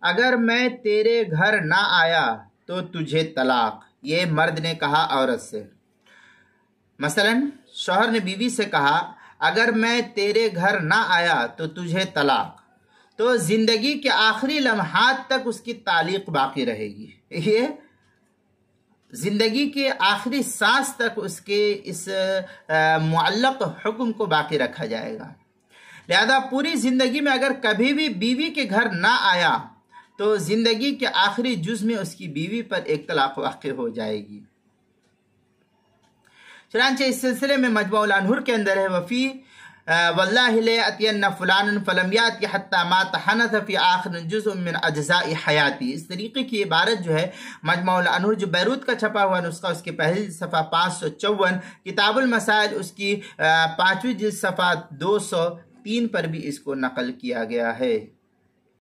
اگر میں تیرے گھر نہ آیا تو تجھے طلاق، یہ مرد نے کہا عورت سے۔ مثلا شوہر نے بیوی سے کہا اگر میں تیرے گھر نہ آیا تو تجھے طلاق، تو زندگی کے آخری لمحات تک اس کی تعلیق باقی رہے گی، یہ زندگی کے آخری سانس تک اس کے اس معلق حکم کو باقی رکھا جائے گا۔ لہذا پوری زندگی میں اگر کبھی بھی بیوی کے گھر نہ آیا تو زندگی کے آخری جز میں اس کی بیوی پر ایک طلاق واقع ہو جائے گی۔ چنانچہ اس سلسلے میں مجموع الانہر کے اندر ہے وفی واللہ لَيَأْتِيَنَّ فُلَانٌ فَلَمْ يَأْتِ حَتَّى مَاتَ حَنَثَ فِي آخر جزء من اجزاء حیاتی۔ اس طریقے کی عبارت جو ہے مجموع الانہر جو بیروت کا چھپا ہوا نسخہ، اس کی پہلی صفحہ 554، کتاب المسائل اس کی 5ویں جلد صفحہ 203 پر بھی اس کو نقل کیا گیا ہے۔